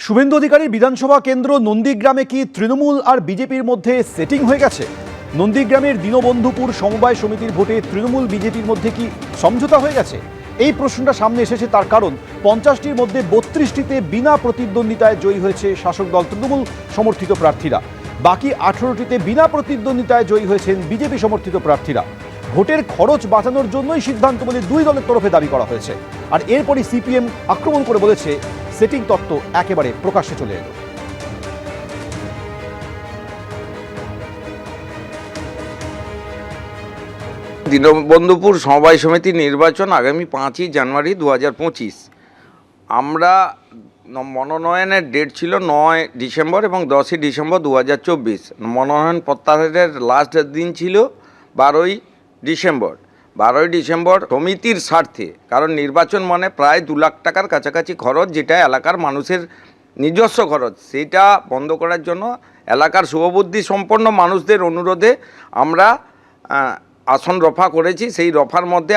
শুভেন্দু অধিকারীর বিধানসভা কেন্দ্র নন্দীগ্রামে কি তৃণমূল আর বিজেপির মধ্যে সেটিং হয়ে গেছে? নন্দীগ্রামের দীনবন্ধুপুর সমবায় সমিতির ভোটে তৃণমূল বিজেপির মধ্যে কি সমঝোতা হয়ে গেছে? এই প্রশ্নটা সামনে এসেছে, তার কারণ 50টির মধ্যে 32টিতে বিনা প্রতিদ্বন্দ্বিতায় জয়ী হয়েছে শাসক দল তৃণমূল সমর্থিত প্রার্থীরা। বাকি 18টিতে বিনা প্রতিদ্বন্দ্বিতায় জয়ী হয়েছেন বিজেপি সমর্থিত প্রার্থীরা। ভোটের খরচ বাঁচানোর জন্যই সিদ্ধান্ত বলে দুই দলের তরফে দাবি করা হয়েছে। আর এরপরই সিপিএম আক্রমণ করে বলেছে সেটিং তত্ত্ব একেবারে প্রকাশ্যে চলে এলো। দীনবন্ধুপুর সমবায় সমিতি নির্বাচন আগামী 5ই জানুয়ারি 2025। আমরা মনোনয়নের ডেট ছিল 9 ডিসেম্বর এবং 10ই ডিসেম্বর 2024। মনোনয়ন প্রত্যাহারের লাস্ট দিন ছিল 12ই ডিসেম্বর। 12ই ডিসেম্বর সমিতির স্বার্থে, কারণ নির্বাচন মানে প্রায় 2 লাখ টাকার কাছাকাছি খরচ, যেটা এলাকার মানুষের নিজস্ব খরচ, সেটা বন্ধ করার জন্য এলাকার শুভবুদ্ধি সম্পন্ন মানুষদের অনুরোধে আমরা আসন রফা করেছি। সেই রফার মধ্যে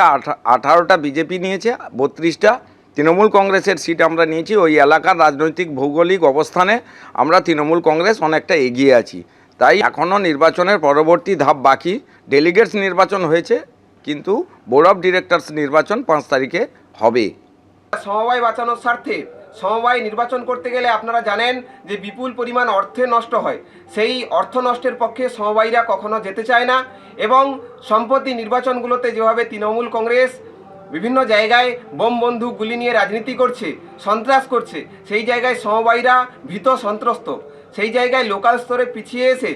18টা বিজেপি নিয়েছে, 32টা তৃণমূল কংগ্রেসের সিট আমরা নিয়েছি। ওই এলাকার রাজনৈতিক ভৌগোলিক অবস্থানে আমরা তৃণমূল কংগ্রেস অনেকটা এগিয়ে আছি। তাই এখনও নির্বাচনের পরবর্তী ধাপ বাকি। ডেলিগেটস নির্বাচন হয়েছে, কিন্তু বোর্ড অফ ডিরেক্টরস নির্বাচন 5 তারিখে হবে। সমবায় বাঁচানোর স্বার্থে সমবায় নির্বাচন করতে গেলে আপনারা জানেন যে বিপুল পরিমাণ অর্থে নষ্ট হয়। সেই অর্থ নষ্টের পক্ষে সমবায়ীরা কখনো যেতে চায় না। এবং সম্প্রতি নির্বাচনগুলোতে যেভাবে তৃণমূল কংগ্রেস বিভিন্ন জায়গায় বোম বন্দুক গুলি নিয়ে রাজনীতি করছে, সন্ত্রাস করছে, সেই জায়গায় সমবায়ীরা ভীত সন্ত্রস্ত। সেই জায়গায় লোকাল স্তরে পিছিয়ে এসে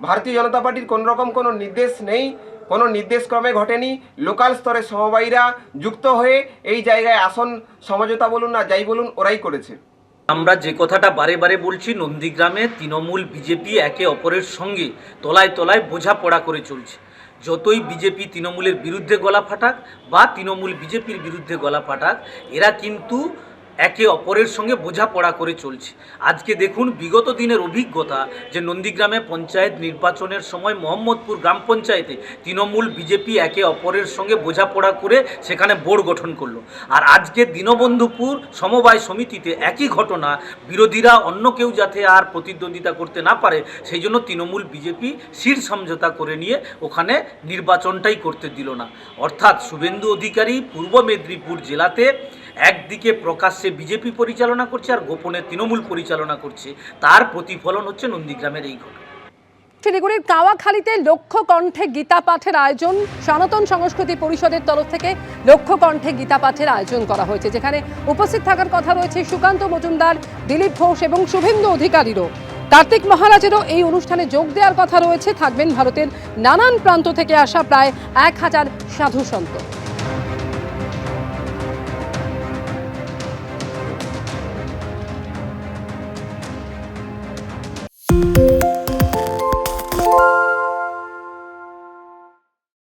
ভারতীয় জনতা পার্টির কোনোরকম কোনো নির্দেশ নেই, কোনো নির্দেশক্রমে ঘটেনি। লোকাল স্তরে সমবায়ীরা যুক্ত হয়ে এই জায়গায় আসন সমঝোতা বলুন না যাই বলুন ওরাই করেছে। আমরা যে কথাটা বারে বারে বলছি, নন্দীগ্রামে তৃণমূল বিজেপি একে অপরের সঙ্গে তলায় তলায় বোঝাপড়া করে চলছে। যতই বিজেপি তৃণমূলের বিরুদ্ধে গলা ফাটাক বা তৃণমূল বিজেপির বিরুদ্ধে গলা ফাটাক, এরা কিন্তু একে অপরের সঙ্গে বোঝাপড়া করে চলছে। আজকে দেখুন বিগত দিনের অভিজ্ঞতা, যে নন্দীগ্রামে পঞ্চায়েত নির্বাচনের সময় মোহাম্মদপুর গ্রাম পঞ্চায়েতে তৃণমূল বিজেপি একে অপরের সঙ্গে বোঝাপড়া করে সেখানে বোর্ড গঠন করলো। আর আজকে দীনবন্ধুপুর সমবায় সমিতিতে একই ঘটনা, বিরোধীরা অন্য কেউ যাতে আর প্রতিদ্বন্দ্বিতা করতে না পারে সেই জন্য তৃণমূল বিজেপি শির সমঝোতা করে নিয়ে ওখানে নির্বাচনটাই করতে দিল না। অর্থাৎ শুভেন্দু অধিকারী পূর্ব মেদিনীপুর জেলাতে একদিকে প্রকাশ্যে বিজেপি পরিচালনা করছে আর গোপনে তৃণমূল পরিচালনা করছে, তার প্রতিফলন হচ্ছে নন্দীগ্রামের এই ঘটনা। শিলিগুড়ির কাওয়াখালীতে লক্ষ্য কণ্ঠে গীতা পাঠের আয়োজন, সনাতন সংস্কৃতি পরিষদের তরফ থেকে লক্ষ্য কণ্ঠে গীতা পাঠের আয়োজন করা হয়েছে, যেখানে উপস্থিত থাকার কথা রয়েছে সুকান্ত মজুমদার, দিলীপ ঘোষ এবং শুভেন্দু অধিকারীরও। কার্তিক মহারাজেরও এই অনুষ্ঠানে যোগ দেওয়ার কথা রয়েছে। থাকবেন ভারতের নানান প্রান্ত থেকে আসা প্রায় 1000 সাধু সন্ত।